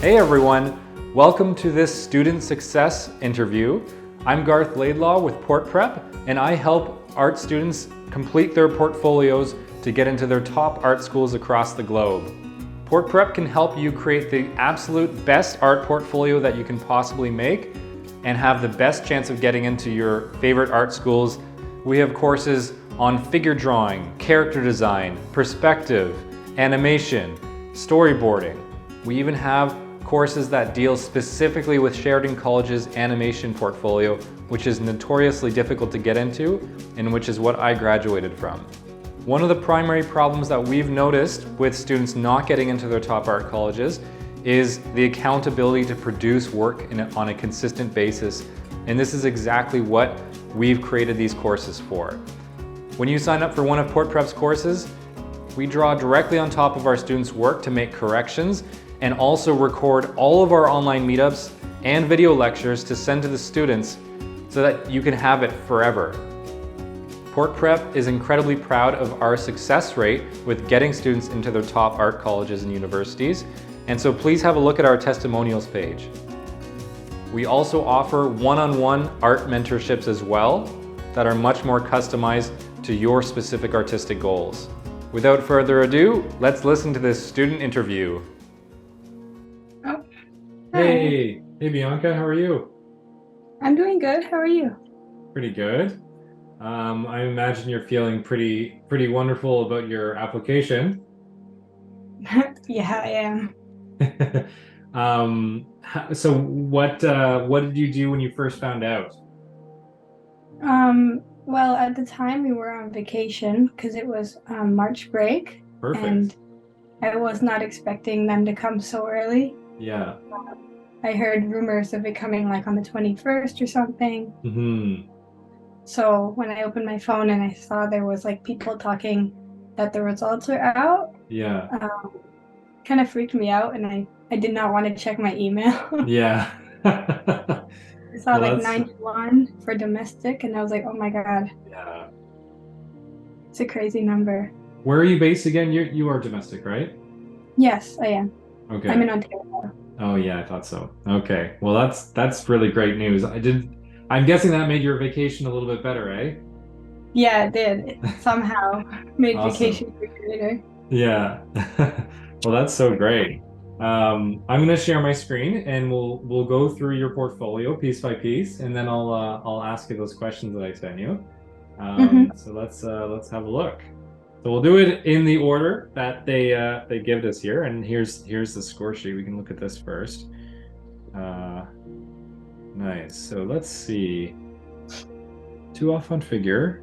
Hey everyone, welcome to this student success interview. I'm Garth Laidlaw with Portprep, and I help art students complete their portfolios to get into their top art schools across the globe. Portprep can help you create the absolute best art portfolio that you can possibly make and have the best chance of getting into your favorite art schools. We have courses on figure drawing, character design, perspective, animation, storyboarding. We even have courses that deal specifically with Sheridan College's animation portfolio, which is notoriously difficult to get into and which is what I graduated from. One of the primary problems that we've noticed with students not getting into their top art colleges is the accountability to produce work on a consistent basis, and this is exactly what we've created these courses for. When you sign up for one of Portprep's courses, we draw directly on top of our students' work to make corrections and also record all of our online meetups and video lectures to send to the students so that you can have it forever. Portprep is incredibly proud of our success rate with getting students into their top art colleges and universities, and so please have a look at our testimonials page. We also offer one-on-one art mentorships as well that are much more customized to your specific artistic goals. Without further ado, let's listen to this student interview. Oh, Hey Bianca, how are you? I'm doing good. How are you? Pretty good. I imagine you're feeling pretty wonderful about your application. Yeah, I am. So what did you do when you first found out? Well, at the time we were on vacation because it was March break, Perfect. and I was not expecting them to come so early. Yeah. I heard rumors of it coming like on the 21st or something. Mm-hmm. So when I opened my phone and I saw there was like people talking that the results were out, Yeah. kind of freaked me out, and I did not want to check my email. Yeah. I saw Well, like that's 91 for domestic, and I was like, oh my God, yeah. it's a crazy number. Where are you based again? You are domestic, right? Yes, I am. I'm Okay. in Ontario. Oh yeah, I thought so. Okay. Well, that's really great news. I'm guessing that made your vacation a little bit better, eh? Yeah, it did. It somehow made Awesome. vacation greater. Yeah. Well, that's so great. I'm gonna share my screen and we'll go through your portfolio piece by piece, and then I'll ask you those questions that I sent you. Hmm. So let's have a look. So we'll do it in the order that they give us here, and here's the score sheet. We can look at this first. Nice. So let's see. 2 off on figure.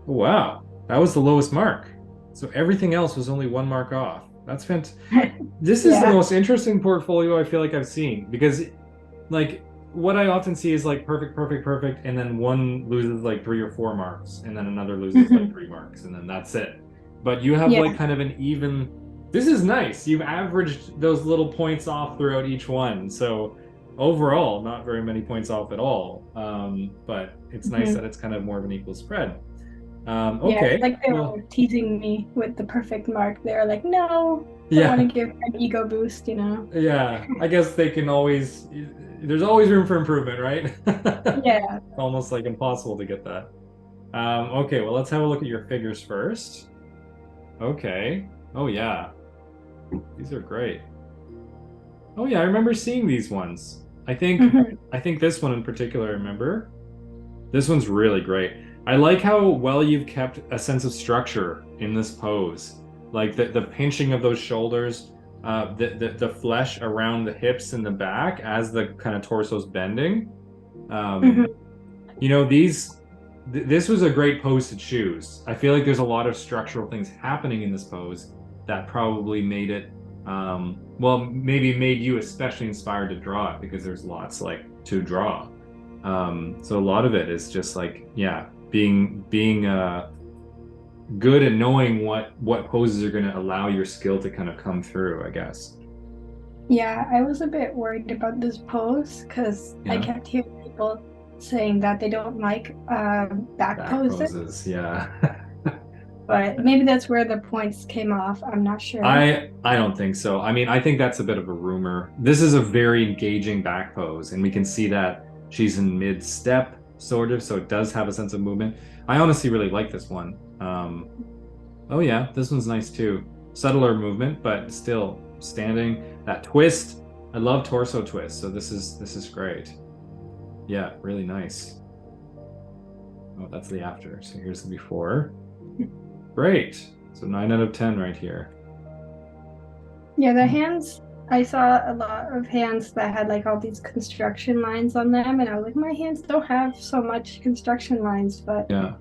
Oh, wow, that was the lowest mark. So everything else was only 1 mark off. That's fantastic. This is the Yeah. most interesting portfolio I feel like I've seen, because like what I often see is like perfect, perfect, perfect, and then one loses like 3 or 4 marks, and then another loses like Hmm. 3 marks, and then that's it. But you have like Yeah. kind of an even. This is nice. You've averaged those little points off throughout each one. So overall, not very many points off at all. But it's nice Hmm. that it's kind of more of an equal spread. Yeah, it's Okay. like they Well, were teasing me with the perfect mark. They were like, no, don't want to yeah. give her an ego boost, you know? Yeah, I guess they can always, there's always room for improvement, right? Yeah. It's almost like impossible to get that. Okay, well, let's have a look at your figures first. Okay. Oh, yeah. These are great. Oh, yeah, I remember seeing these ones. Hmm. I think this one in particular, I remember. This one's really great. I like how well you've kept a sense of structure in this pose. Like the pinching of those shoulders, the flesh around the hips and the back as the kind of torso's bending. Um, Hmm. this was a great pose to choose. I feel like there's a lot of structural things happening in this pose that probably made it, well, maybe made you especially inspired to draw it, because there's lots like to draw. So a lot of it is just like, yeah, being good at knowing what poses are going to allow your skill to kind of come through, I guess. Yeah, I was a bit worried about this pose because I Yeah, kept hearing people saying that they don't like back back poses. poses. Yeah. but maybe that's where the points came off. I'm not sure. I don't think so. I mean, I think that's a bit of a rumor. This is a very engaging back pose, and we can see that she's in mid-step, sort of, so it does have a sense of movement. I honestly really like this one. Oh yeah, this one's nice too. Subtler movement, but still standing. That twist. I love torso twists, so this is great. Yeah, really nice. Oh, that's the after. So here's the before. Great. So 9 out of 10 right here. Yeah, the hands, I saw a lot of hands that had like all these construction lines on them, and I was like, my hands don't have so much construction lines, but Yeah.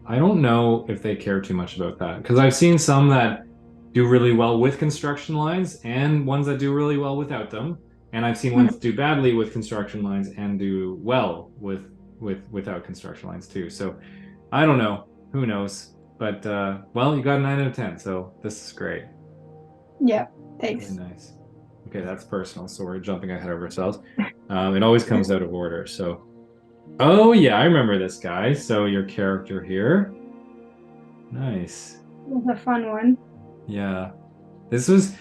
I don't know if they care too much about that because I've seen some that do really well with construction lines and ones that do really well without them. And I've seen ones do badly with construction lines and do well without construction lines too. So I don't know. Who knows? But well, you got a 9 out of 10, so this is great. yeah, thanks. Really nice. Okay, that's personal, so we're jumping ahead of ourselves. It always comes out of order, so. Oh yeah, I remember this guy. So your character here. Nice. It was a fun one. Yeah. This was,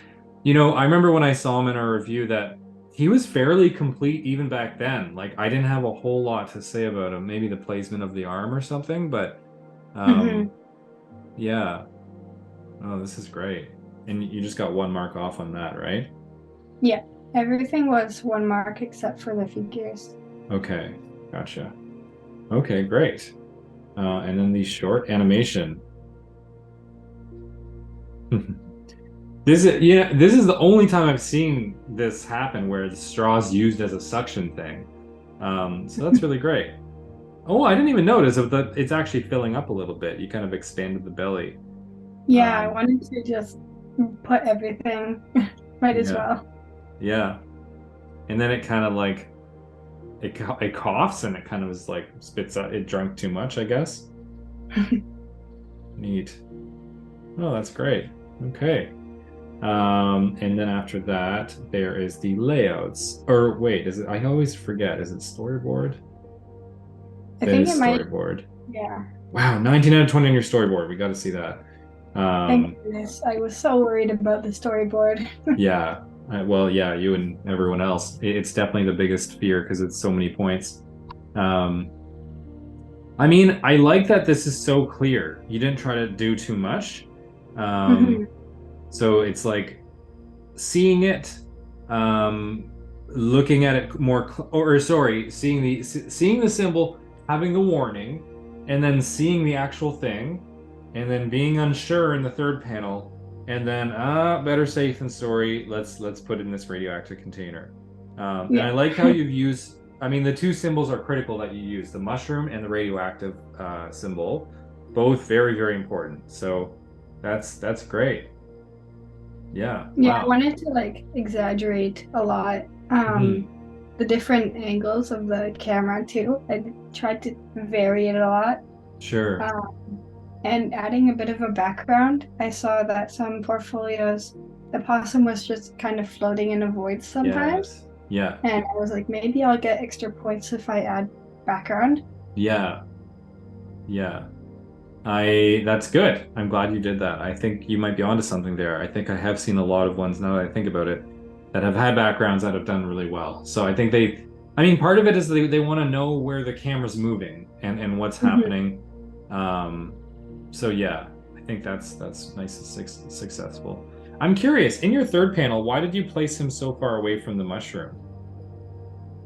I remember when I saw him in our review that he was fairly complete even back then. Like I didn't have a whole lot to say about him. Maybe the placement of the arm or something, but yeah. Oh, this is great. And you just got 1 mark off on that, right? Yeah, everything was 1 mark except for the figures. Okay, gotcha. Okay, great. And then the short animation. This is the only time I've seen this happen where the straw's used as a suction thing. So that's really great. Oh, I didn't even notice that it's actually filling up a little bit. You kind of expanded the belly. Yeah, I wanted to just put everything. Might as well. Yeah. And then it kind of like it coughs and it kind of is like spits out. It drank too much, I guess. Neat. Oh, that's great. Okay. And then after that, there is the layouts. Or wait, is it? I always forget. Is it storyboard? I think it might. Storyboard. Yeah. Wow, 19 out of 20 on your storyboard. We got to see that. Thank goodness. I was so worried about the storyboard. Yeah. Well, yeah, you and everyone else. It's definitely the biggest fear because it's so many points. I mean, I like that this is so clear. You didn't try to do too much. So it's like seeing it, looking at it more, seeing the symbol, having the warning, and then seeing the actual thing, and then being unsure in the third panel, and then better safe than sorry. Let's put it in this radioactive container. And I like how you've used. I mean, the 2 symbols are critical that you use: the mushroom and the radioactive symbol, both very, very important. So that's great. Yeah. Yeah, Wow. I wanted to like exaggerate a lot. The different angles of the camera too. I tried to vary it a lot. Sure. And adding a bit of a background. I saw that some portfolios, the possum was just kind of floating in a void sometimes. Yeah. And I was like, maybe I'll get extra points if I add background. Yeah. That's good. I'm glad you did that. I think you might be onto something there. I think I have seen a lot of ones, now that I think about it, that have had backgrounds that have done really well. So I think part of it is they want to know where the camera's moving and what's happening. So yeah, I think that's nice and successful. I'm curious, in your third panel, why did you place him so far away from the mushroom?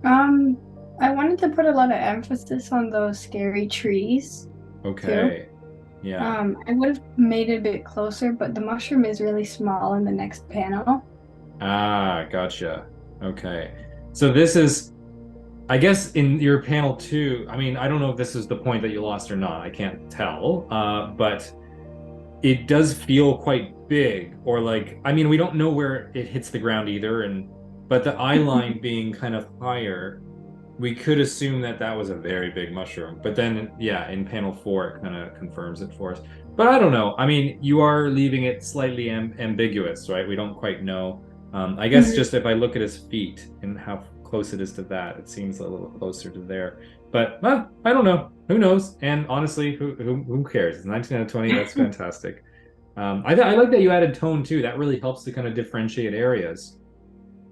I wanted to put a lot of emphasis on those scary trees. Okay. Too. Yeah. I would have made it a bit closer, but the mushroom is really small in the next panel. Ah, gotcha. Okay. So this is, I guess in your panel 2, I mean, I don't know if this is the point that you lost or not. I can't tell. But it does feel quite big, or like, I mean, we don't know where it hits the ground either, but the eye line being kind of higher, we could assume that was a very big mushroom. But then, yeah, in panel 4, it kind of confirms it for us. But I don't know. I mean, you are leaving it slightly ambiguous, right? We don't quite know. I guess just if I look at his feet and how close it is to that. It seems a little closer to there. But I don't know. Who knows? And honestly, who cares? It's 19 out of 20. That's fantastic. I like that you added tone too. That really helps to kind of differentiate areas.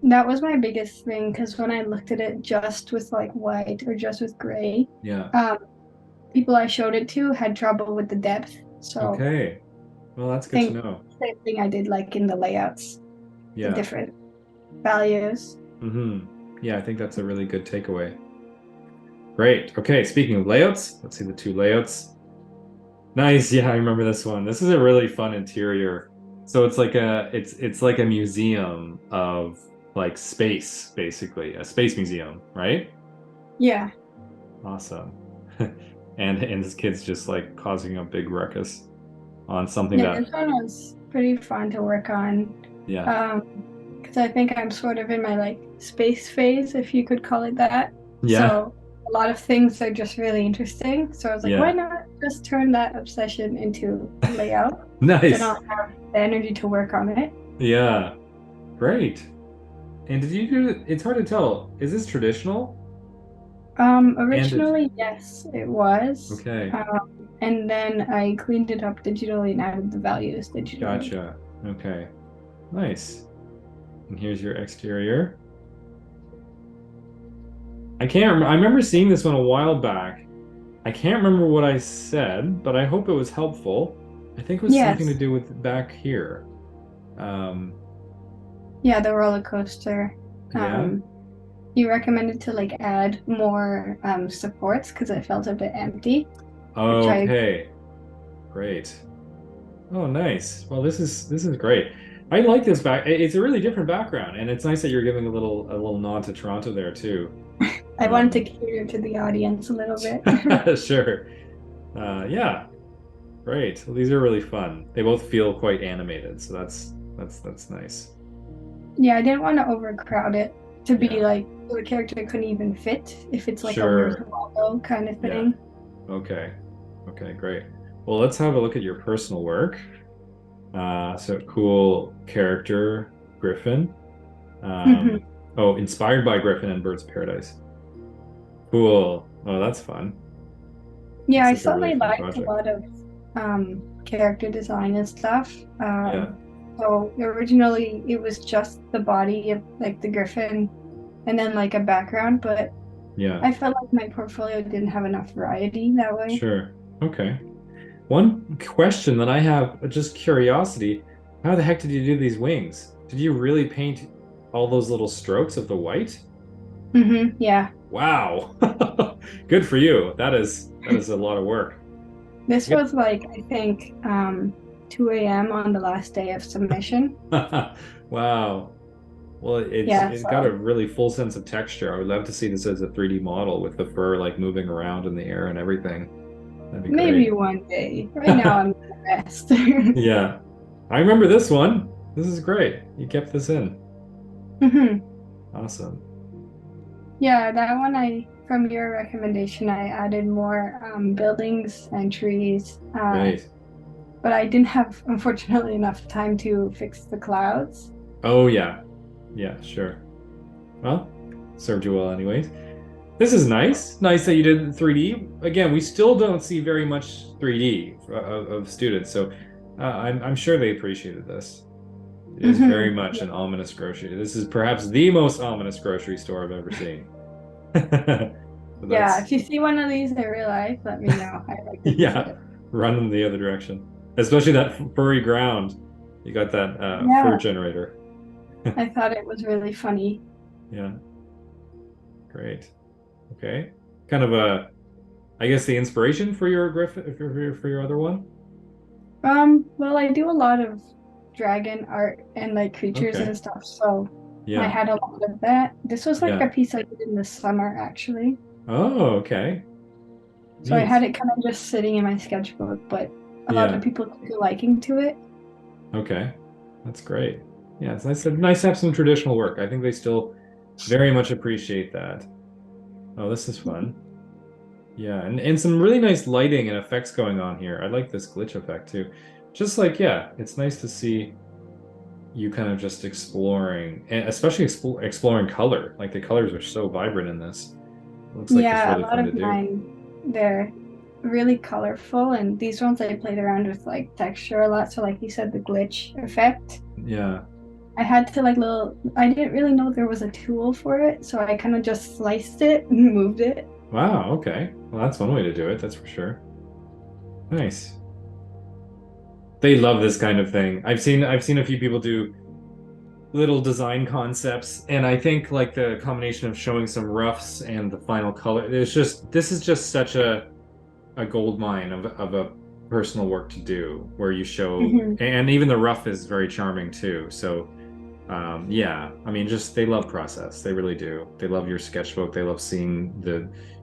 That was my biggest thing because when I looked at it just with like white or just with gray, Yeah. people I showed it to had trouble with the depth. So Okay. Well, that's I good to think know. same thing I did like in the layouts, the Yeah. different values. Yeah, I think that's a really good takeaway. Great. Okay, speaking of layouts, let's see the two layouts. Nice. Yeah, I remember this one. This is a really fun interior. So it's like it's like a museum of like space, basically, a space museum, right? Yeah. Awesome. And this kid's just like causing a big ruckus on something Yeah, that, this one was pretty fun to work on. yeah. Because I think I'm sort of in my like space phase, if you could call it that. Yeah. So a lot of things are just really interesting. So I was like, why Yeah. not just turn that obsession into layout? Then Nice. I'll have the energy to work on it. Yeah. Great. And did you do, it's hard to tell. Is this traditional? And Originally, yes, it was. okay. And then I cleaned it up digitally and added the values digitally. Gotcha. Okay. Nice. And here's your exterior. I can't remember. I remember seeing this one a while back. I can't remember what I said, but I hope it was helpful. I think it was something to Yes. do with back here. Um, Yeah, the roller coaster. yeah. You recommended to like add more supports because it felt a bit empty, which I Okay. Great. Oh, nice. Well, this is great. I like this back. It's a really different background, and it's nice that you're giving a little nod to Toronto there too. I wanted to cater to the audience a little bit. Sure. Yeah. Great. Well, these are really fun. They both feel quite animated, so that's nice. Yeah, I didn't want to overcrowd it to be Yeah. like the character couldn't even fit if it's like a weird Sure. wallow kind of Yeah. thing. Okay. Okay, great. Well, let's have a look at your personal work. So cool character, Griffin. Mhm. Oh, inspired by Griffin and Bird's Paradise. Cool. Oh, that's fun. Yeah, Looks I like a really certainly fun liked a project. lot of character design and stuff. Yeah. So originally it was just the body of like the Griffin and then like a background, but Yeah. I felt like my portfolio didn't have enough variety that way. Sure. Okay. One question that I have, just curiosity, how the heck did you do these wings? Did you really paint all those little strokes of the white? Yeah. Wow. Good for you. That is a lot of work. This was like I think 2 a.m. on the last day of submission. Wow. Well, Yeah, it's got a so really full sense of texture. I would love to see this as a 3D model with the fur like moving around in the air and everything. That'd be maybe great. one day. Right now I'm the best. Yeah. I remember this one. This is great. You kept this in. hmm Awesome. Yeah, that one I from your recommendation I added more buildings and trees. Great. But I didn't have unfortunately enough time to fix the clouds. Oh yeah. Yeah, sure. Well, served you well anyways. This is nice. Nice that you did 3D. Again, we still don't see very much 3D of students, so I'm sure they appreciated this. It is very much an ominous grocery. This is perhaps the most ominous grocery store I've ever seen. But Yeah, that's if you see one of these in real life, let me know. I'd like to visit yeah, it. run in the other direction. Especially that furry ground. You got that fur Yeah, generator. I thought it was really funny. Yeah, great. Okay. Kind of a, I guess the inspiration for your Griffin for your other one. Well, I do a lot of dragon art and like creatures Okay. and stuff, so I Yeah. had a lot of that. This was like a Yeah. piece I did in the summer, actually. Oh, okay. So I had Neat. it kind of just sitting in my sketchbook, but a lot of Yeah. people took a liking to it. Okay. That's great. Yeah, it's nice to have some traditional work. I think they still very much appreciate that. Oh, this is fun. Yeah, and some really nice lighting and effects going on here. I like this glitch effect too. Just like, yeah, it's nice to see, you kind of just exploring, and especially exploring color. Like the colors are so vibrant in this. Looks like it's Yeah, a really lot fun to of do. mine, they're really colorful, and these ones I played around with like texture a lot. So like you said, the glitch effect. Yeah. I had to like I didn't really know there was a tool for it, so I kind of just sliced it and moved it. Wow, okay. Well, that's one way to do it, that's for sure. Nice. They love this kind of thing. I've seen a few people do little design concepts, and I think like the combination of showing some roughs and the final color, this is just such a gold mine of a personal work to do where you show, Hmm. and even the rough is very charming too. So yeah, I mean, just they love process. They really do. They love your sketchbook. They love seeing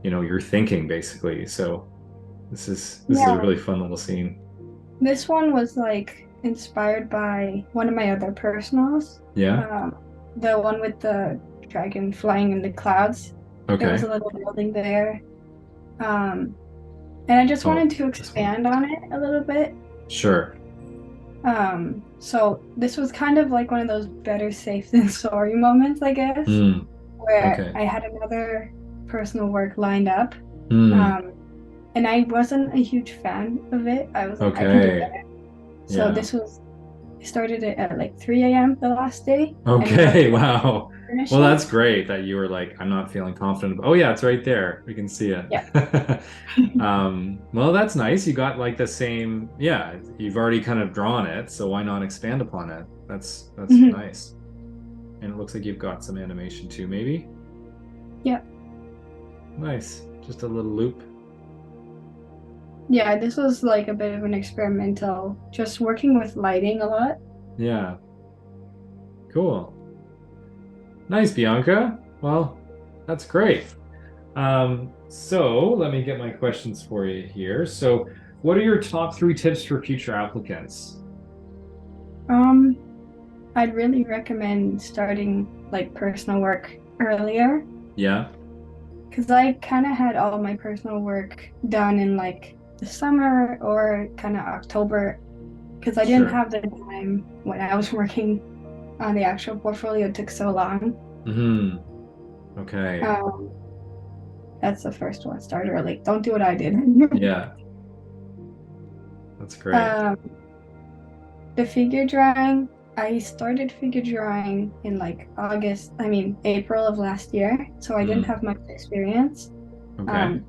your thinking basically. So this is a Yeah, really fun little scene. this one was like inspired by one of my other personals. Yeah. Um, the one with the dragon flying in the clouds. There was Okay. a little building there. Um, and I just Oh, wanted to this one. expand on it a little bit. Sure. So this was kind of like one of those better safe than sorry moments, I guess, Hmm. where Okay. I had another personal work lined up. Hmm. Um, and I wasn't a huge fan of it. I was like, I can do Okay. better. So Yeah. this was, I started it at like 3 a.m. the last day, and it was Okay. Wow. finish Well, it. that's great that you were like, I'm not feeling confident. Oh yeah, it's right there. We can see it. Yeah. Well, that's nice. You got like the same, yeah, you've already kind of drawn it, so why not expand upon it? That's Mhm. nice. And it looks like you've got some animation too, maybe? Yeah. Nice. Just a little loop. Yeah, this was like a bit of an experimental, just working with lighting a lot. Yeah. Cool. Nice, Bianca. Well, that's great. So let me get my questions for you here. So, what are your top three tips for future applicants? Um, I'd really recommend starting like personal work earlier Yeah, because I kind of had all my personal work done in like the summer or kind of October because I didn't sure. have the time when I was working on the actual portfolio. It took so long. Hmm. Okay. Um, that's the first one. Start early. Don't do what I did. Yeah, that's great. um, the figure drawing. I started figure drawing in like April of last year, so I didn't Hmm. have much experience. Okay. Um,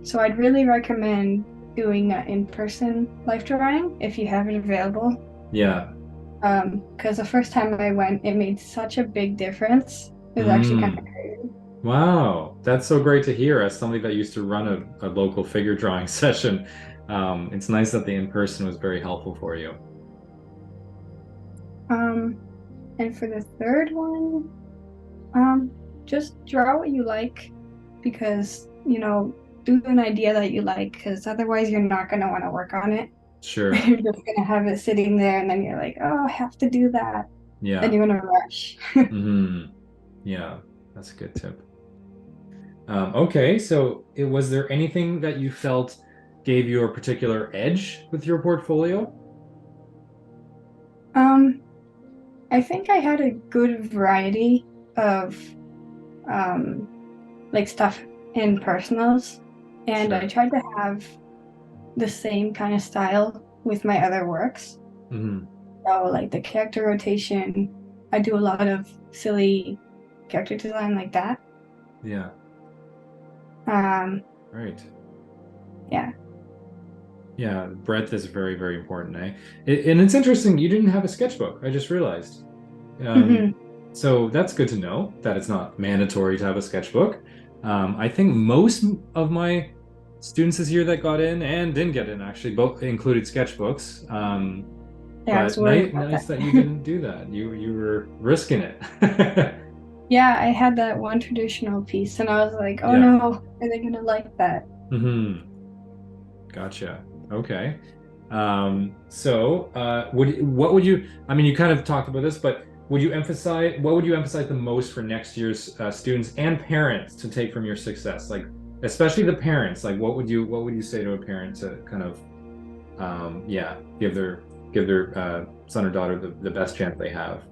so I'd really recommend doing that in-person life drawing if you have it available. Yeah. Because the first time I went, it made such a big difference. It was actually kind Hmm. of crazy. Wow, that's so great to hear. As somebody that used to run a local figure drawing session, it's nice that the in-person was very helpful for you. Um, and for the third one, um, just draw what you like because, do an idea that you like because otherwise you're not going to want to work on it. Sure. You're just going to have it sitting there and then you're like, oh, I have to do that. Then Yeah. you're going to rush. Hmm. Yeah, that's a good tip. Okay, so was there anything that you felt gave you a particular edge with your portfolio? Um, I think I had a good variety of um, like stuff in personals, and I Sure. tried to have the same kind of style with my other works. Hmm. So, like the character rotation, I do a lot of silly character design like that. Yeah, Um, right. yeah. Yeah, breadth is very, very important, eh? And it's interesting, you didn't have a sketchbook. I just realized. Um, Hmm. so that's good to know that it's not mandatory to have a sketchbook. I think most of my students this year that got in and didn't get in actually both included sketchbooks. Yeah, I was But worried about nice that. that you didn't do that. You were risking it. Yeah, I had that one traditional piece, and I was like, oh Yeah. no, are they gonna like that? Hmm. Gotcha. Okay. What would you, I mean, you kind of talked about this, but what would you emphasize the most for next year's students and parents to take from your success? Like, especially the parents, like what would you say to a parent to kind of, yeah, give their son or daughter the best chance they have?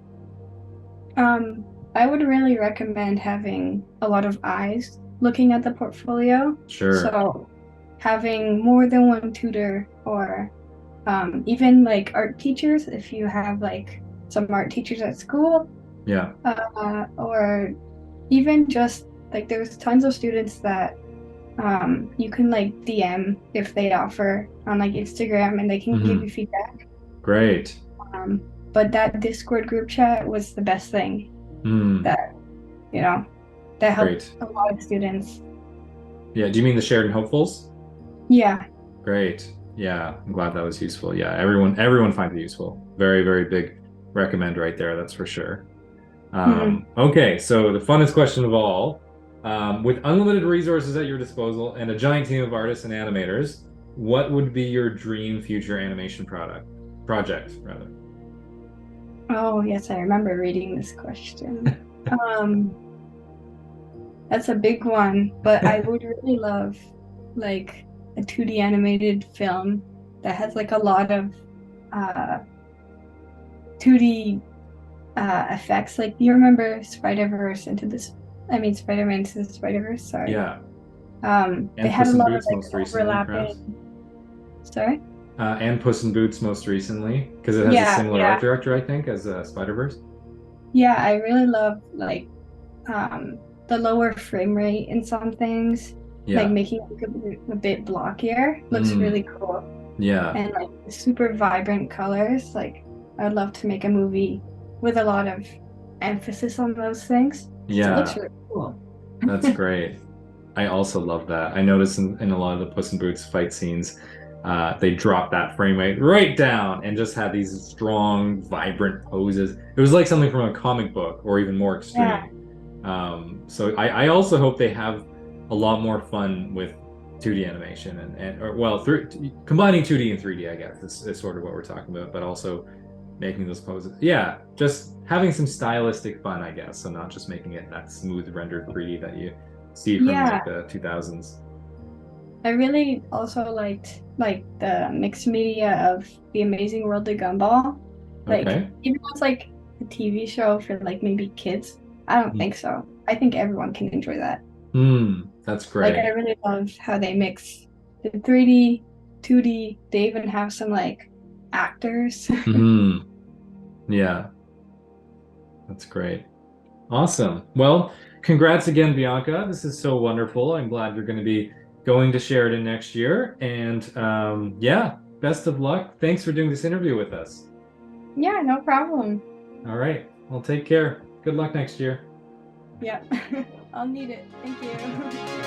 I would really recommend having a lot of eyes looking at the portfolio. Sure. So having more than one tutor, or even like art teachers, if you have like some art teachers at school, Yeah. or even just like there's tons of students that you can like DM if they offer on like Instagram, and they can give you feedback. Great. But that Discord group chat was the best thing Mm, that, you know, that helped great. a lot of students. Yeah. Do you mean the Sheridan hopefuls? Yeah. Great. Yeah, I'm glad that was useful. Yeah, everyone finds it useful. Very, very big recommend right there, that's for sure. Okay, so the funnest question of all. With unlimited resources at your disposal and a giant team of artists and animators, what would be your dream future animation project, rather? Oh, yes, I remember reading this question. That's a big one, but I would really love like a 2D animated film that has like a lot of 2D effects. Like, you remember Spider-Verse into this, I mean Spider-Man into the Spider-Verse, sorry. Yeah. They And had Puss a in lot of Boots like most recently, perhaps. overlapping. Sorry? And Puss in Boots most recently, because it has a Yeah, similar yeah. art director, I think, as Spider-Verse. Yeah, I really love like the lower frame rate in some things, like Yeah. making it a bit blockier looks Mm, really cool. yeah. And like super vibrant colors. Like, I'd love to make a movie with a lot of emphasis on those things. So it looks Yeah. really cool. That's great. I also love that. I noticed in a lot of the Puss in Boots fight scenes, they dropped that frame rate right down and just had these strong, vibrant poses. It was like something from a comic book or even more Yeah, extreme. So I also hope they have a lot more fun with 2D animation and or, well, combining 2D and 3D, I guess, is sort of what we're talking about, but also making those poses. Yeah, just having some stylistic fun, I guess. So not just making it that smooth rendered 3D that you see from yeah. like the 2000s. I really also liked like the mixed media of The Amazing World of Gumball. Like, Okay. even though it's like a TV show for like maybe kids, I don't think so. I think everyone can enjoy that. That's Like, I great. really love how they mix the 3D, 2D. They even have some like actors. Hmm. Yeah, that's great. Awesome. Well, congrats again, Bianca. This is so wonderful. I'm glad you're going to be going to Sheridan next year. And yeah, best of luck. Thanks for doing this interview with us. Yeah, no problem. All right. Well, take care. Good luck next year. Yeah, I'll need it. Thank you.